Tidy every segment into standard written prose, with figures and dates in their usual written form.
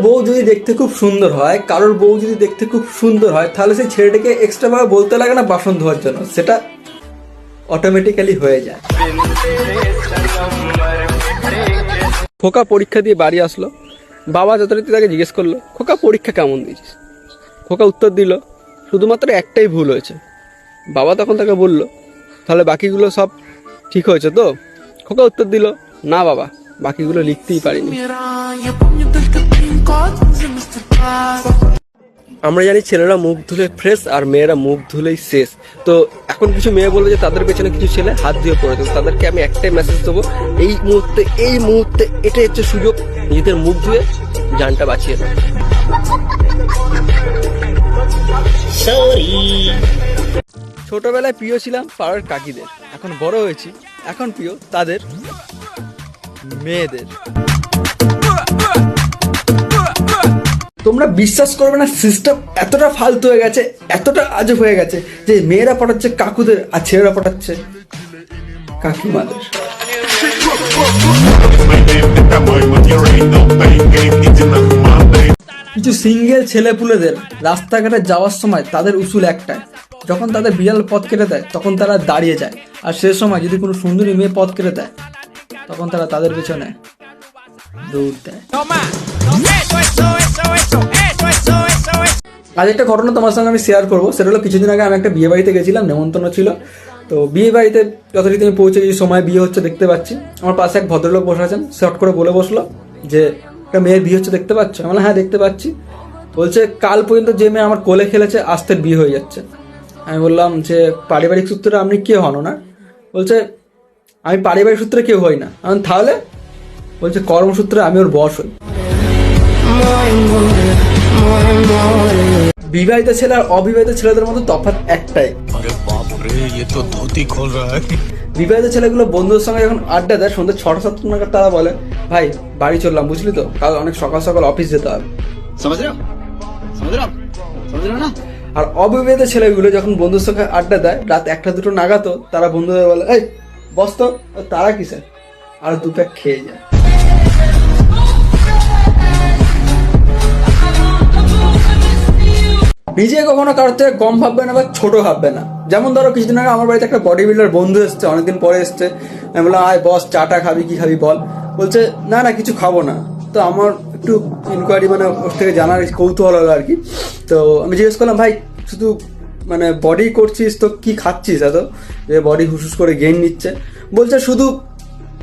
বউ যদি দেখতে খুব সুন্দর হয়, কারোর বউ যদি দেখতে খুব সুন্দর হয়, তাহলে সেই ছেলেটাকে এক্সট্রা ভাবে বলতে লাগে না বাসন ধোয়ার জন্য, সেটা অটোমেটিক্যালি হয়ে যায়। খোকা পরীক্ষা দিয়ে বাড়ি আসলো, বাবা যথারীতি তাকে জিজ্ঞেস করলো, খোকা পরীক্ষা কেমন দিয়েছিস? খোকা উত্তর দিল, শুধুমাত্র একটাই ভুল হয়েছে। বাবা তখন তাকে বলল, তাহলে বাকিগুলো সব ঠিক হয়েছে তো? খোকা উত্তর দিল, না বাবা, বাকিগুলো লিখতেই পারিনি। আমরা জানি ছেলেরা মুখ ধুলে ফ্রেশ আর মেয়েরা মুখ ধুলেই শেষ। তো এখন কিছু মেয়ে বলবে যে তাদের পেছনে কিছু ছেলে হাত ধুয়ে পড়েছে, তাদেরকে আমি একটাই মেসেজ দেবো, এই মুহূর্তে এটাই হচ্ছে সুযোগ, নিজেদের মুখ ধুয়ে জানটা বাঁচিয়ে দাও। ছোটবেলায় প্রিয় ছিলাম পাড়ার কাকিদের, এখন বড় হয়েছি, এখন প্রিয় তাদের মেয়েদের। তোমরা বিশ্বাস করবে না, সিস্টেম এতটা ফালতু হয়ে গেছে, এতটা আজব হয়ে গেছে যে মেয়েরা পটাচ্ছে কাকুদের আর ছেলেরা পটাচ্ছে কাকিমাদের। কিছু সিঙ্গেল ছেলেপুলেদের রাস্তাঘাটে যাওয়ার সময় তাদের উসুল একটাই, যখন তাদের বিড়াল পথ কেটে দেয় তখন তারা দাঁড়িয়ে যায়, আর সে সময় যদি কোনো সুন্দরী মেয়ে পথ কেটে দেয় তখন তারা তাদের পেছনে দৌড় দেয়। আজ একটা ঘটনা তোমার সঙ্গে আমি শেয়ার করবো, সেটা হলো কিছুদিন আগে আমি একটা বিয়ে বাড়িতে গেছিলাম, নেমন্তন্ন ছিল। তো বিয়ে বাড়িতে যথারীতি আমি পৌঁছে গেছি, সময় বিয়ে হচ্ছে দেখতে পাচ্ছি। আমার পাশে এক ভদ্রলোক বসে আছেন, শর্ট করে বলে বসলো যে একটা মেয়ের বিয়ে হচ্ছে দেখতে পাচ্ছ? আমি বললাম হ্যাঁ দেখতে পাচ্ছি। বলছে কাল পর্যন্ত যে মেয়ে আমার কোলে খেলেছে আজ তার বিয়ে হয়ে যাচ্ছে। আমি বললাম যে পারিবারিক সূত্রে আপনি কে হন না? বলছে আমি পারিবারিক সূত্রে কেউ হই না। আমি তাহলে? বলছে কর্মসূত্রে আমি ওর বস হই। বিবাহিত ছেলে আর অবিবাহিত ছেলেদের মধ্যে তফাৎ একটাই, বিবাহিত ছেলেগুলো বন্ধুদের সঙ্গে যখন আড্ডা দেয় সন্ধ্যে 6-7 নাগাদ, তারা বলে ভাই বাড়ি চললাম, বুঝলি তো কাল অনেক সকাল সকাল অফিস যেতে হবে। আর অবিবাহিত ছেলেগুলো যখন বন্ধুর সঙ্গে আড্ডা দেয় রাত 1-2 নাগাদ, তারা বন্ধুদের বলে এই বস তো, তারা কিসে আর 2 প্যাক খেয়ে যায়। নিজে কখনো কারোর থেকে কম ভাববে না বা ছোট ভাববে না। যেমন ধরো কিছুদিন আগে আমার বাড়িতে একটা বডি বিল্ডার বন্ধু এসছে, অনেকদিন পরে এসছে। আমি বললাম আয় বস চাটা খাবি, কি খাবি বল। বলছে না না কিছু খাবো না। তো আমার একটু ইনকোয়ারি মানে ওর থেকে জানার কৌতূহল হলো আর কি। তো আমি জিজ্ঞেস করলাম ভাই শুধু মানে বডি করছিস তো কি খাচ্ছিস এত যে বডি হুসুস করে গেইন নিচ্ছে? বলছে শুধু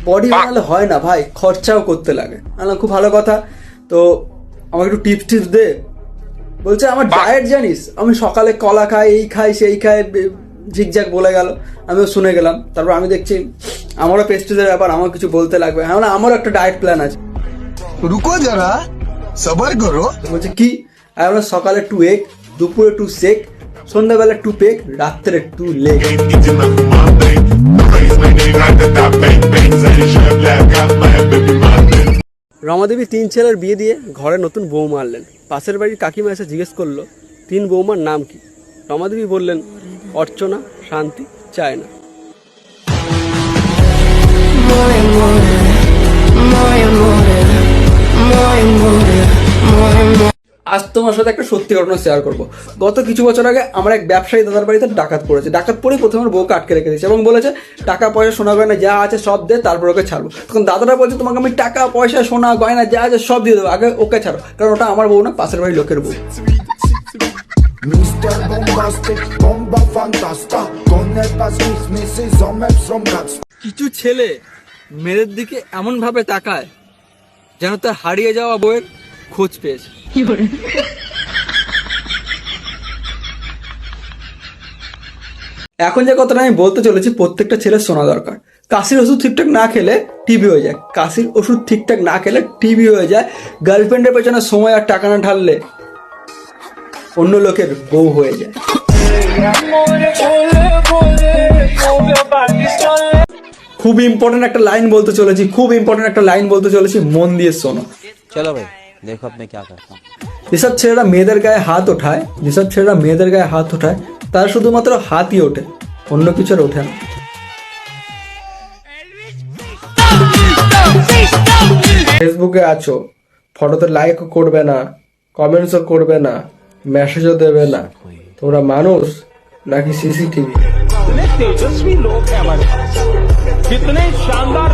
বডি বানালে হয় না ভাই, খরচাও করতে লাগে। আমি খুব ভালো কথা, তো আমাকে একটু টিপস দে। বলছে আমার ডায়েট জানিস, আমি সকালে কলা খাই, এই খাই সেই খাই, ঝিকঝাক বলে গেল। আমিও শুনে গেলাম। তারপর আমি দেখছি আমারও পেস্টিজের ব্যাপার, আমার কিছু বলতে লাগবে। হ্যাঁ আমারও একটা ডায়েট প্ল্যান আছে। রুকো যারা, সবার করো। বলছে কি? আমি বললাম সকালে 2 এগ, দুপুরে 2 শেক, সন্ধ্যাবেলা 2 পেক, রাত্রে 2 লেগ। রমাদেবী 3 ছেলের বিয়ে দিয়ে ঘরে নতুন বৌমা আনলেন। পাশের বাড়ির কাকিমা এসে জিজ্ঞেস করলো 3 বৌমার নাম কি? রমাদেবী বললেন অর্চনা, শান্তি, চায়না। আজ তোমার সাথে একটা সত্যি ঘটনা শেয়ার করবো। গত কিছু বছর আগে আমার এক ব্যবসায়ী দাদার বাড়িতে ডাকাত পড়েছে। ডাকাত পড়েই প্রথমে আমার বউকে আটকে রেখে দিয়েছে এবং বলেছে টাকা পয়সা সোনা গয়না যা আছে সব দে, তারপর ওকে ছাড়বো। তখন দাদারা বলছে তোমাকে আমি টাকা পয়সা সোনা গয়না যা আছে সব দিয়ে দেবো, আগে ওকে ছাড়ো, কারণ ওটা আমার বউ না, পাশের বাড়ির লোকের বউ। কিছু ছেলে মেয়েদের দিকে এমন ভাবে তাকায় যেন তার হারিয়ে যাওয়া বউয়ের খোঁজ পেয়েছে। এখন যে কথাটা আমি বলতে চলেছি প্রত্যেকটা ছেলের শোনা দরকার। কাশির ওষুধ ঠিকঠাক না খেলে টিবি হয়ে যায়, কাশির ওষুধ ঠিকঠাক না খেলে টিবি হয়ে যায়। গার্লফ্রেন্ডের পেছনে সময় আর টাকা না ঢাললে অন্য লোকের বউ হয়ে যায়। খুব ইম্পর্টেন্ট একটা লাইন বলতে চলেছি, মন দিয়ে শোনো। চলো ভাই দেখো আপনি কি করতে हैं। যেসব ছেলেরা মেয়েদের গায়ে হাত ওঠায়, তার শুধুমাত্র হাতই ওঠে, অন্য কিছু আর ওঠে না। ফেসবুকে আছো, ফটোতে লাইকও করবে না, কমেন্টসও করবে না, মেসেজও দেবে না। তোমরা মানুষ নাকি সিসিটিভি? कितने तेजस्वी लोग हैं हमारे पास, कितने शानदार